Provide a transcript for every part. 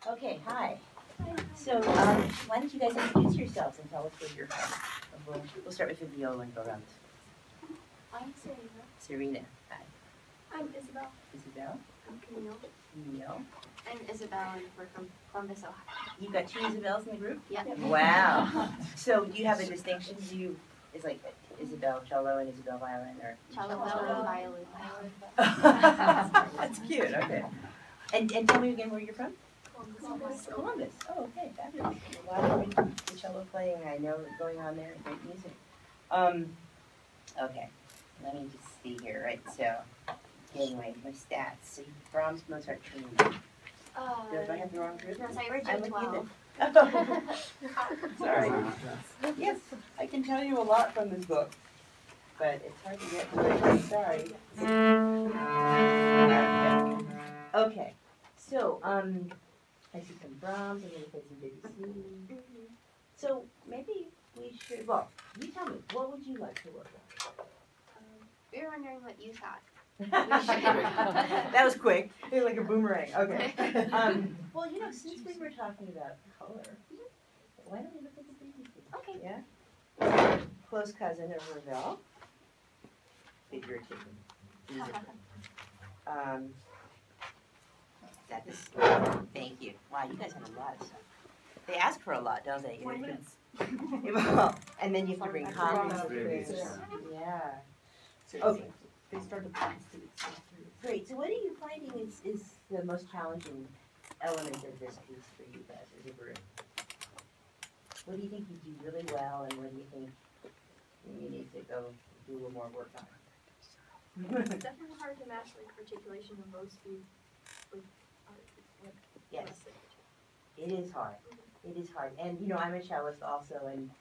Okay, hi. So, why don't you guys introduce yourselves and tell us where you're from? We'll start with the viola and go around. I'm Serena. Serena, hi. I'm Isabel. Isabel? I'm Camille. Camille. I'm Isabel, and we're from Columbus, Ohio. You've got two Isabels in the group? Yeah. Wow. So, do you have a distinction? Is like Isabel cello and Isabel violin, or? Cello, violin. That's cute, okay. And tell me again where you're from? Columbus. Columbus. Oh, okay, fabulous. A lot of great cello playing I know going on there, great music. Okay, let me just see here, right, so, getting my stats. So, Brahms, Mozart, Trini. Do I have the wrong group? No, sorry, we're I'm with you 12. then. Sorry. Yes, I can tell you a lot from this book, but it's hard to get to it. Sorry. Okay, so, I see some Brahms, I'm going to play some Debussy. So maybe we should, well, you tell me, what would you like to work on? We were wondering what you thought. That was quick. It was like a boomerang. Okay. Well, since we were talking about color, why don't we look at the preview? Okay. Yeah? Close cousin of Ravel. Figurative. That is, thank you. Wow, you guys have a lot of stuff. They ask for a lot, don't they? 4 minutes. Well, and then you have to bring comments. Yeah. Okay. They started practice Great. So what are you finding is the most challenging element of this piece for you guys as a group? What do you think you do really well, and what do you think you need to go do a little more work on? It's definitely hard to match like articulation and low speed with Yes. It is hard. It is hard. And I'm a cellist also, and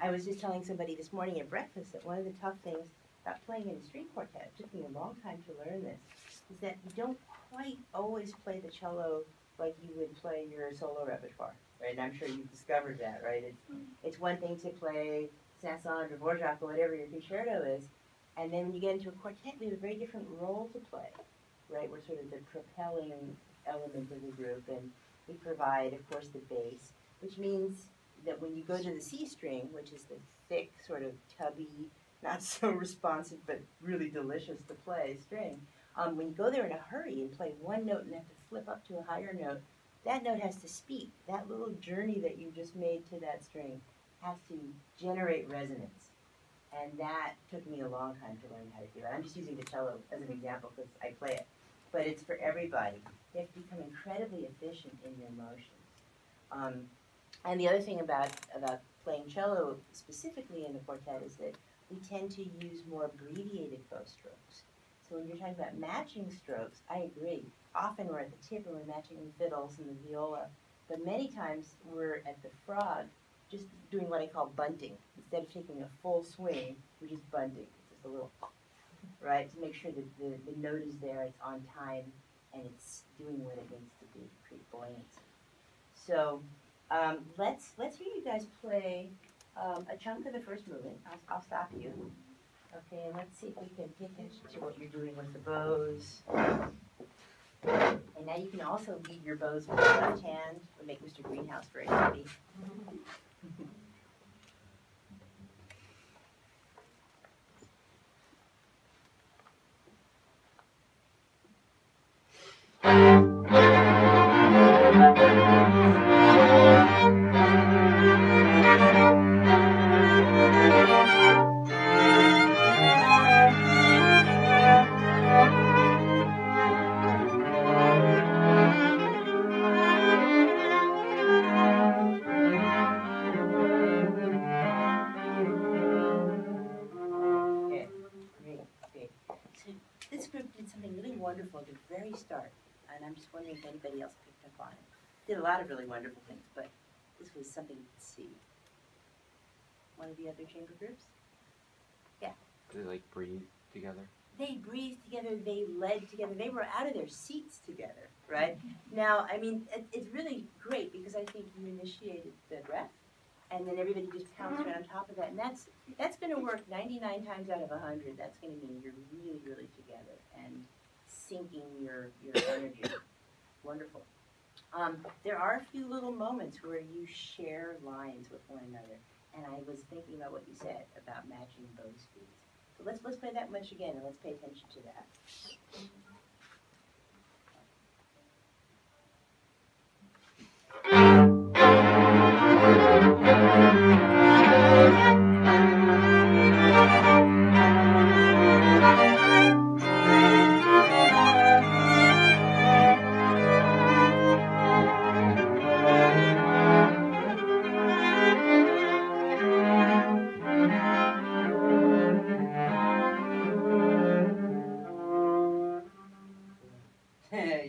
I was just telling somebody this morning at breakfast that one of the tough things about playing in a string quartet, it took me a long time to learn this, is that you don't quite always play the cello like you would play your solo repertoire, right? And I'm sure you've discovered that, right? It's one thing to play Saint-Saëns or Dvorak or whatever your concerto is, and then when you get into a quartet, we have a very different role to play, right? We're sort of the propelling element of the group, and we provide, of course, the bass, which means that when you go to the C string, which is the thick, sort of tubby, not so responsive, but really delicious to play string, when you go there in a hurry and play one note and have to flip up to a higher note, that note has to speak. That little journey that you just made to that string has to generate resonance. And that took me a long time to learn how to do it. I'm just using the cello as an example because I play it. But it's for everybody. You have to become incredibly efficient in your motions. And the other thing about playing cello specifically in the quartet is that we tend to use more abbreviated bow strokes. So when you're talking about matching strokes, I agree. Often we're at the tip and we're matching the fiddles and the viola. But many times we're at the frog just doing what I call bunting. Instead of taking a full swing, we're just bunting. It's just a little, right? To make sure that the note is there, it's on time, and it's doing what it needs to do to create buoyancy. So let's hear you guys play a chunk of the first movement. I'll stop you. Okay, and let's see if we can pay attention to what you're doing with the bows. And now you can also lead your bows with the left hand. It'll make Mr. Greenhouse very happy. Wonderful at the very start, and I'm just wondering if anybody else picked up on it. Did a lot of really wonderful things, but this was something to see. One of the other chamber groups? Yeah. Do they breathe together? They breathed together, they led together, they were out of their seats together, right? Now, I mean, it's really great because I think you initiated the breath, and then everybody just pounced right on top of that, and that's going to work 99 times out of 100. That's going to mean you're really, really together and syncing your energy. Wonderful. There are a few little moments where you share lines with one another, and I was thinking about what you said about matching bow speeds. So let's play that much again, and let's pay attention to that.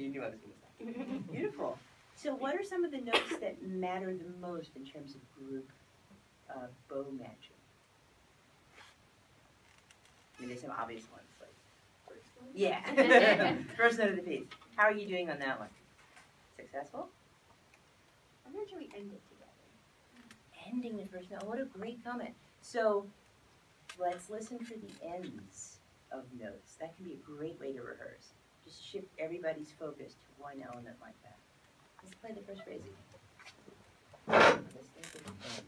You knew I was going to say. Beautiful. So what are some of the notes that matter the most in terms of group bow matching? I mean, there's some obvious ones. Like, First one. yeah. First note of the piece. How are you doing on that one? Successful? I'm not sure we end it together. Ending the first note. What a great comment. So let's listen for the ends of notes. That can be a great way to rehearse. Just shift everybody's focus to one element like that. Let's play the first phrase again. Listen for the ends.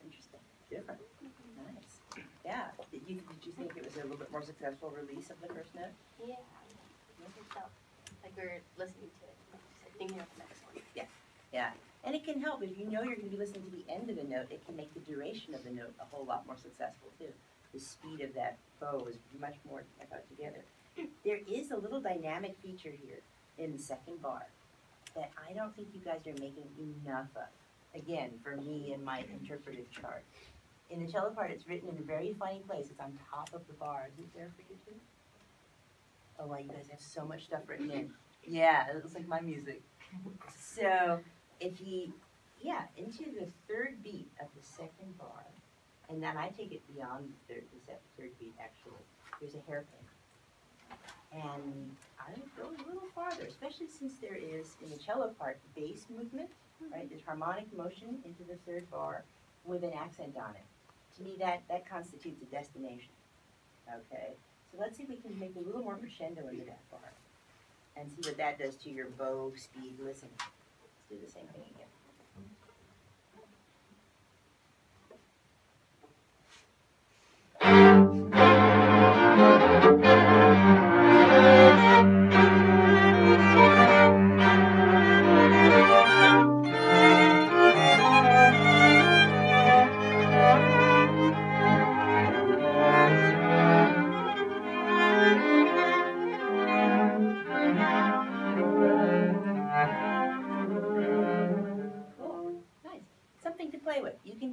Interesting. Different. Nice. Yeah. Did you think it was a little bit more successful release of the first note? Yeah. It felt like we're listening to it. Like, just like thinking of the next one. Yeah. And it can help if you know you're going to be listening to the end of the note. It can make the duration of the note a whole lot more successful too. The speed of that bow is much more together. There is a little dynamic feature here in the second bar that I don't think you guys are making enough of. Again, for me and my interpretive chart. In the cello part, it's written in a very funny place. It's on top of the bar. Is it there for you too? Oh, wow, you guys have so much stuff written in. Yeah, it looks like my music. So, if you, into the third beat of the second bar, and then I take it beyond the third beat actually, there's a hairpin. And I would go a little farther, especially since there is, in the cello part, bass movement, right? There's harmonic motion into the third bar with an accent on it. To me, that constitutes a destination, okay? So let's see if we can make a little more crescendo into that bar and see what that does to your bow speed listening. Let's do the same thing again.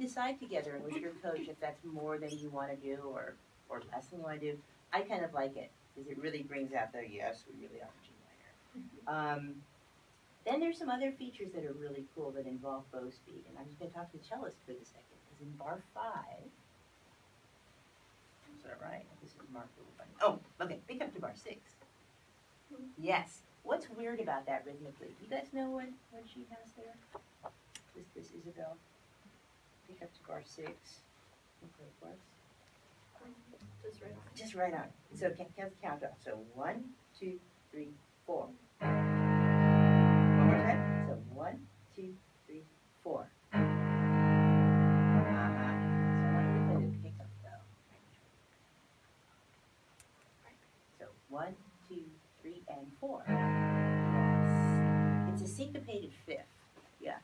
Decide together with your coach if that's more than you want to do or less than you want to do. I kind of like it because it really brings out the yes, we really are G minor. Then there's some other features that are really cool that involve bow speed, and I'm just going to talk to the cellist for a second because in bar 5, is that right? This is marked a little funny. Oh, okay, pick up to bar 6. Yes. What's weird about that rhythmically? You guys know what she has there? This Isabel. Pick up to bar 6. Okay, what? Just right on. Just right on. So count up. So 1, 2, 3, 4. One more time. So 1, 2, 3, 4. So I want you to play the pickup though. So 1, 2, 3, and 4. Yes. It's a syncopated fifth. Yeah.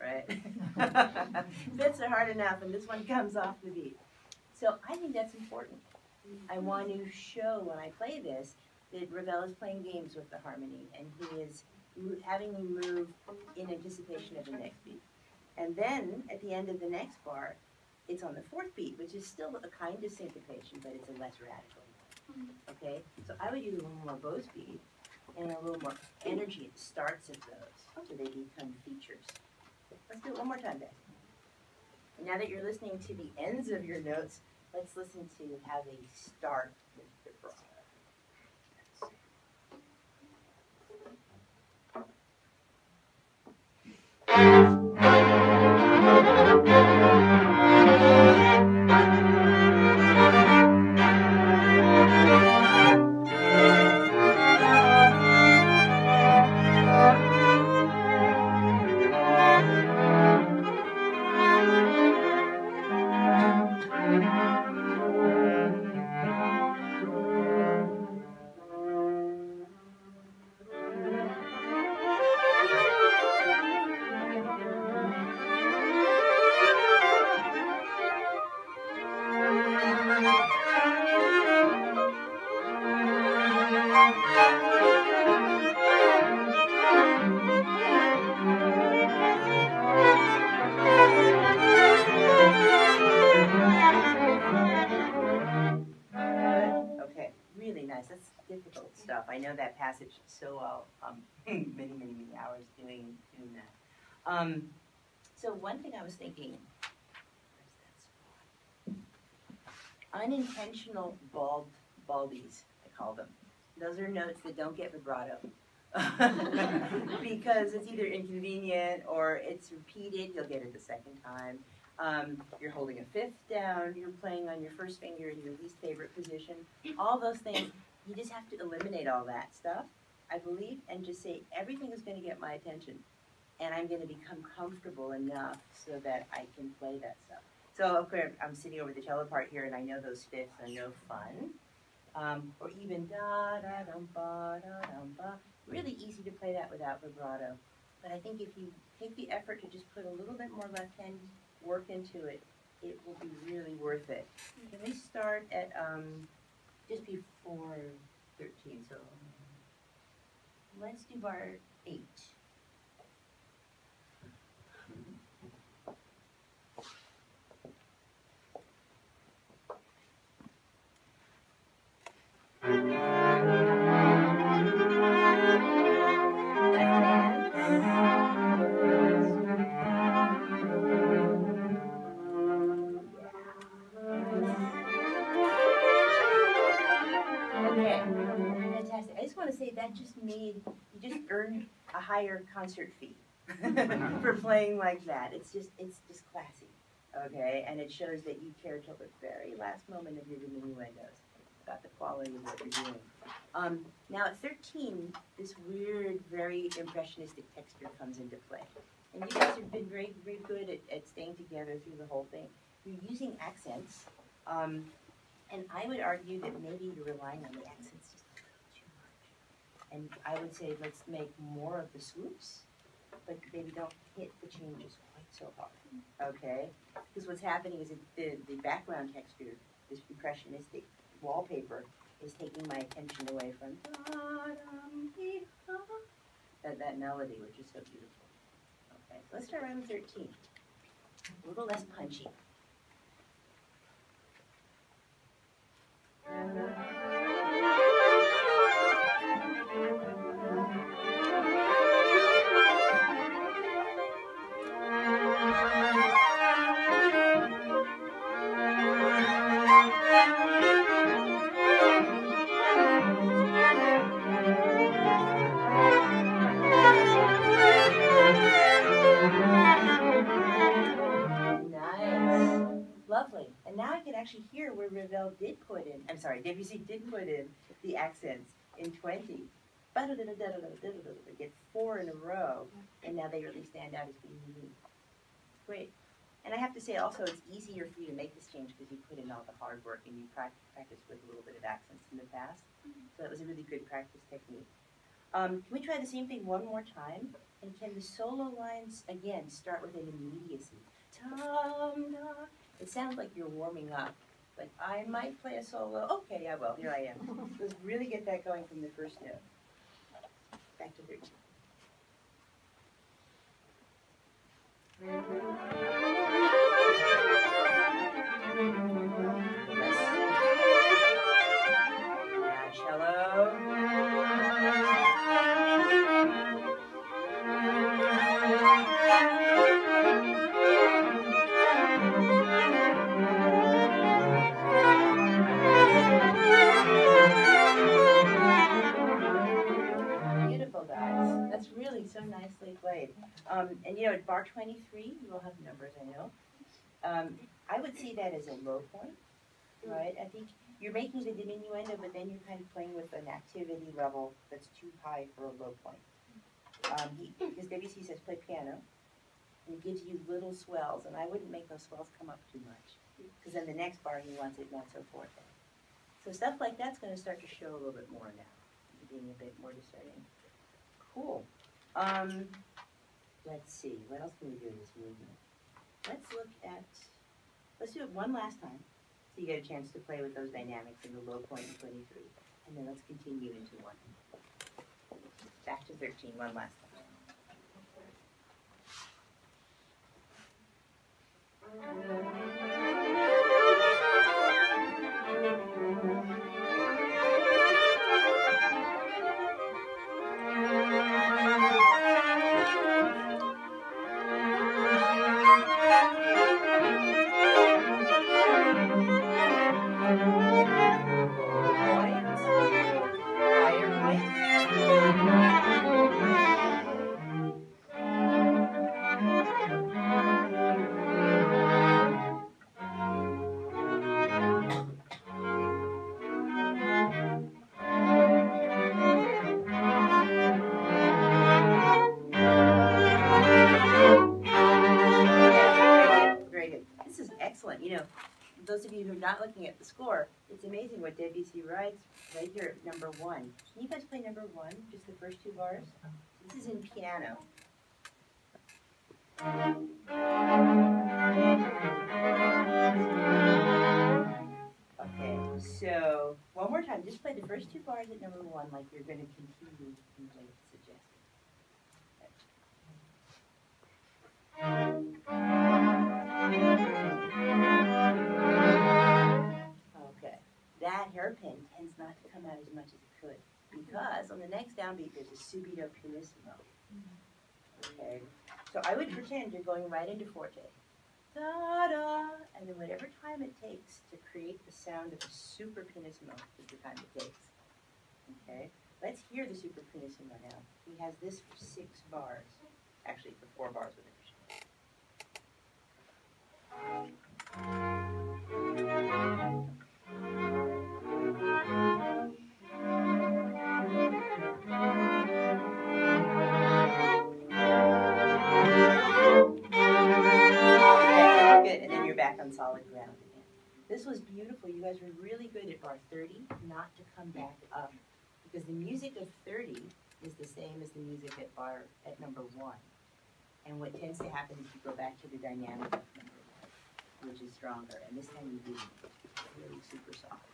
Right? Fifths are hard enough, and this one comes off the beat. So I think that's important. I want to show when I play this that Ravel is playing games with the harmony, and he is having me move in anticipation of the next beat. And then at the end of the next bar, it's on the 4th beat, which is still a kind of syncopation, but it's a less radical one. Okay? So I would use a little more bow speed, and a little more energy at the starts of those, so they become features. Let's do it one more time, guys. And now that you're listening to the ends of your notes, let's listen to how they start with vibrato. Okay, really nice. That's difficult stuff. I know that passage so well. Many hours doing that. So one thing I was thinking, where's that spot? Unintentional baldies, I call them. Those are notes that don't get vibrato. Because it's either inconvenient or it's repeated, you'll get it the second time. You're holding a fifth down, you're playing on your first finger in your least favorite position. All those things, you just have to eliminate all that stuff, I believe, and just say everything is going to get my attention. And I'm going to become comfortable enough so that I can play that stuff. So, of course, I'm sitting over the cello part here, and I know those fifths are no fun. Or even da-da-dum-ba, really easy to play that without vibrato. But I think if you take the effort to just put a little bit more left hand work into it, it will be really worth it. Can we start at just before 13? So let's do bar 8. Okay, fantastic. I just want to say that you just earned a higher concert fee for playing like that. It's just classy, okay? And it shows that you care till the very last moment of your diminuendos about the quality of what you're doing. Now at 13, this weird, very impressionistic texture comes into play. And you guys have been very, very good at staying together through the whole thing. You're using accents. And I would argue that maybe you're relying on the accents just a little too much. And I would say let's make more of the swoops, but maybe don't hit the changes quite so hard, okay? Because what's happening is the background texture, this impressionistic wallpaper, is taking my attention away from that melody, which is so beautiful. Okay, so let's start around 13. A little less punchy. Lovely. And now I can actually hear where Ravel Debussy did put in the accents in 20. They get 4 in a row, and now they really stand out as being unique. Great. And I have to say also it's easier for you to make this change because you put in all the hard work and you practiced with a little bit of accents in the past. So that was a really good practice technique. Can we try the same thing one more time? And can the solo lines, again, start with an immediacy? It sounds like you're warming up. Like, I might play a solo. Okay, I will. Here I am. Let's really get that going from the first note. Back to 13. Now cello. so nicely played. And you know, at bar 23, you will have numbers, I know. I would see that as a low point, right? I think you're making the diminuendo, but then you're kind of playing with an activity level that's too high for a low point. Because Debussy says play piano, and it gives you little swells, and I wouldn't make those swells come up too much, because then the next bar he wants it not so forte. So stuff like that's going to start to show a little bit more now, being a bit more discerning. Cool. Let's see, what else can we do in this movement? Let's do it one last time, so you get a chance to play with those dynamics in the low point in 23, and then let's continue into 1. Back to 13, one last time. Those of you who are not looking at the score, it's amazing what Debussy writes right here at number 1. Can you guys play number 1, just the first 2 bars? This is in piano. Okay, so one more time, just play the first 2 bars at number 1 like you're going to continue in the way it's suggested. Okay, that hairpin tends not to come out as much as it could because on the next downbeat there's a subito pianissimo. Okay, so I would pretend you're going right into forte. Da-da, and then whatever time it takes to create the sound of a super pianissimo is the time it takes. Okay, let's hear the super pianissimo now. He has this for 6 bars, actually for 4 bars with it. On solid ground again. This was beautiful. You guys were really good at bar 30 not to come back up because the music of 30 is the same as the music at number 1. And what tends to happen is you go back to the dynamic of number 1, which is stronger. And this time you didn't. Really super soft.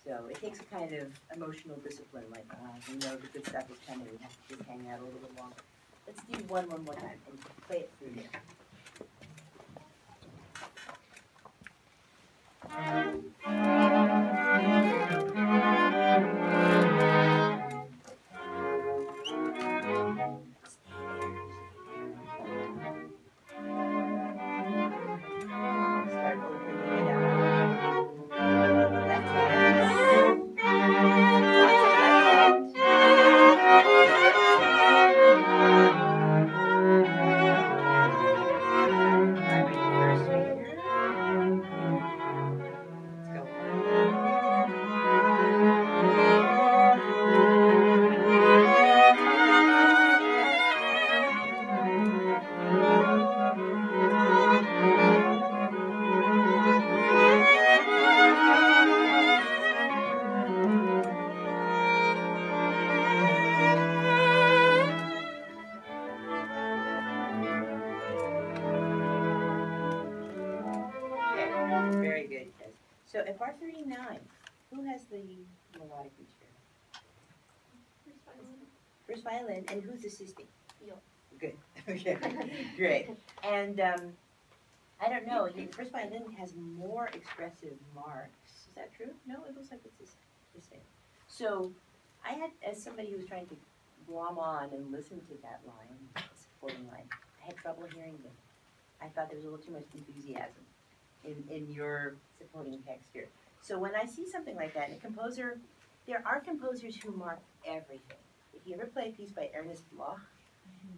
So it takes a kind of emotional discipline, like we know the good stuff is coming. We have to just hang out a little bit longer. Let's do one more time and play it through there. So at bar 39, who has the melodic material? First violin, and who's assisting? Yo. Good. Okay. Great. And I don't know. The first violin has more expressive marks. Is that true? No, it looks like it's the same. So I had, as somebody who was trying to glom on and listen to that line, supporting line, I had trouble hearing them. I thought there was a little too much enthusiasm in your supporting text here. So when I see something like that, and a composer, there are composers who mark everything. If you ever play a piece by Ernest Bloch,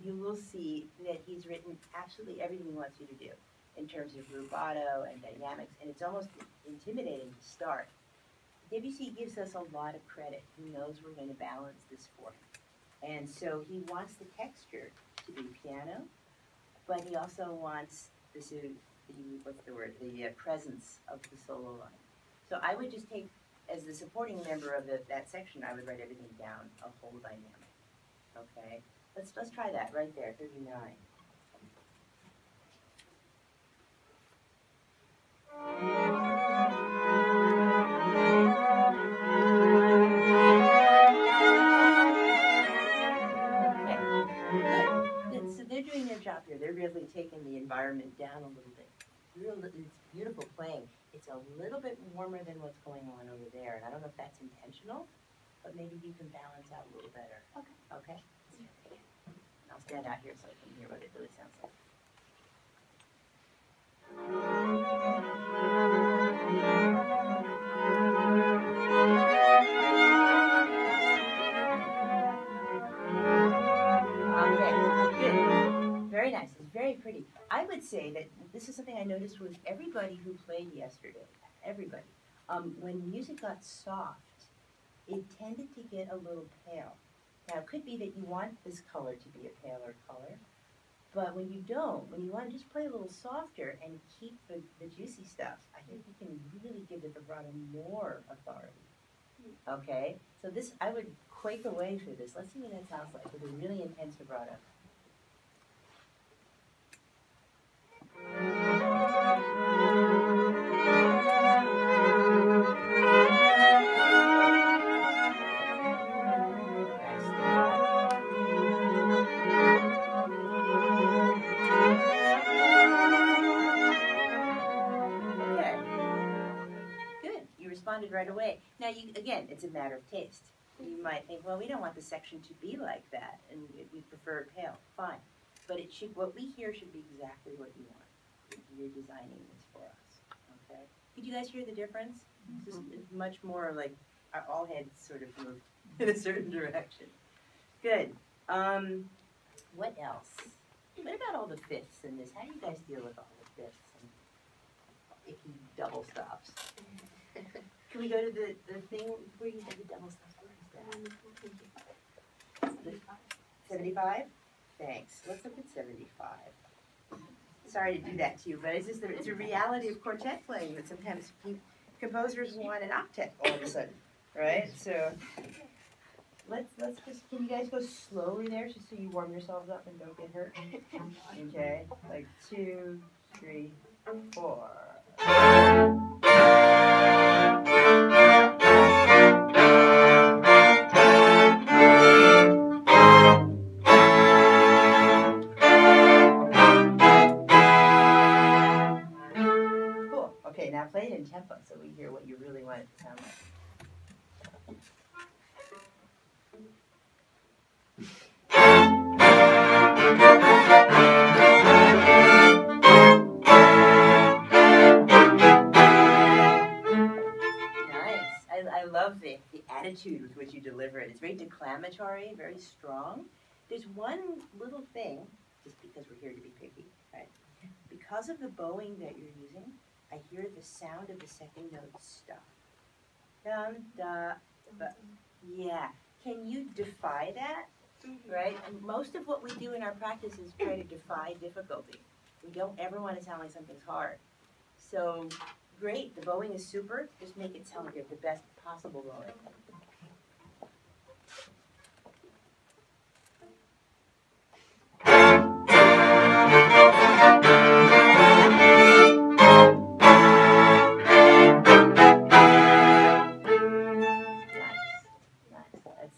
you will see that he's written absolutely everything he wants you to do in terms of rubato and dynamics, and it's almost intimidating to start. Debussy gives us a lot of credit. He knows we're going to balance this for him. And so he wants the texture to be piano, but he also wants the presence of the solo line. So I would just take, as the supporting member of that section, I would write everything down, a whole dynamic. Okay? Let's try that right there, 39. So they're doing their job here. They're really taking the environment down a little bit. It's beautiful playing. It's a little bit warmer than what's going on over there, and I don't know if that's intentional, but maybe you can balance out a little better. Okay. Okay? I'll stand out here so I can hear what it really sounds like. Very nice. It's very pretty. I would say that this is something I noticed with everybody who played yesterday. Everybody. When music got soft, it tended to get a little pale. Now, it could be that you want this color to be a paler color, but when you don't, when you want to just play a little softer and keep the juicy stuff, I think you can really give the vibrato more authority. Okay? So this, I would quake away for this. Let's see what that sounds like with a really intense vibrato. Right away. Now, again, it's a matter of taste. You might think, well, we don't want the section to be like that, and we prefer it pale. Fine, but it should. What we hear should be exactly what you want. You're designing this for us. Okay. Did you guys hear the difference? This is much more like all heads sort of move in a certain direction. Good. What else? What about all the fifths in this? How do you guys deal with all the fifths and icky double stops? Can we go to the thing where you had the double stops? Where is that? 75? Thanks. Let's look at 75. Sorry to do that to you, but it's just it's a reality of quartet playing that sometimes composers want an octet all of a sudden, right? So let's just, can you guys go slowly there just so you warm yourselves up and don't get hurt? Okay, like 2, 3, 4. Okay, now play it in tempo so we hear what you really want it to sound like. Nice. I love the attitude with which you deliver it. It's very declamatory, very strong. There's one little thing, just because we're here to be picky, right? Because of the bowing that you're using, I hear the sound of the second note stop. Dum, da, ba. Yeah. Can you defy that? Right? And most of what we do in our practice is try to defy difficulty. We don't ever want to sound like something's hard. So, great. The bowing is super. Just make it sound like it's the best possible bowing.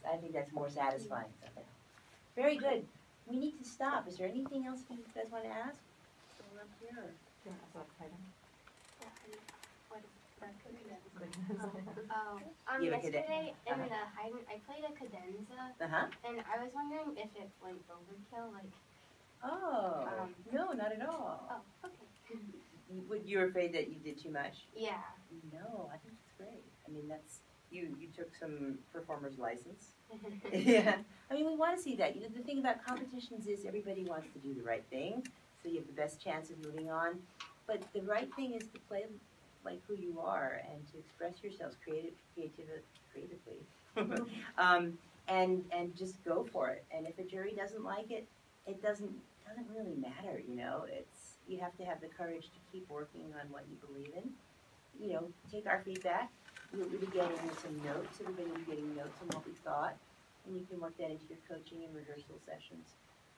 I think that's more satisfying. Very good. We need to stop. Is there anything else you guys want to ask? Go up here. Yesterday in the Haydn, I played a cadenza, and I was wondering if it's like overkill, like. Oh, no, not at all. Oh, okay. You were afraid that you did too much? Yeah. No, I think it's great. I mean, that's you took some performer's license. Yeah, I mean, we want to see that. You know, the thing about competitions is everybody wants to do the right thing, so you have the best chance of moving on. But the right thing is to play like who you are and to express yourselves creatively, and just go for it. And if a jury doesn't like it, it doesn't really matter. You know, you have to have the courage to keep working on what you believe in. You know, take our feedback. We'll be getting some notes. Everybody will be getting notes on what we thought, and you can work that into your coaching and rehearsal sessions.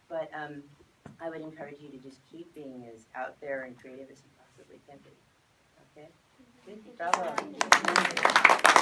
But I would encourage you to just keep being as out there and creative as you possibly can be. Okay? Good. Bravo.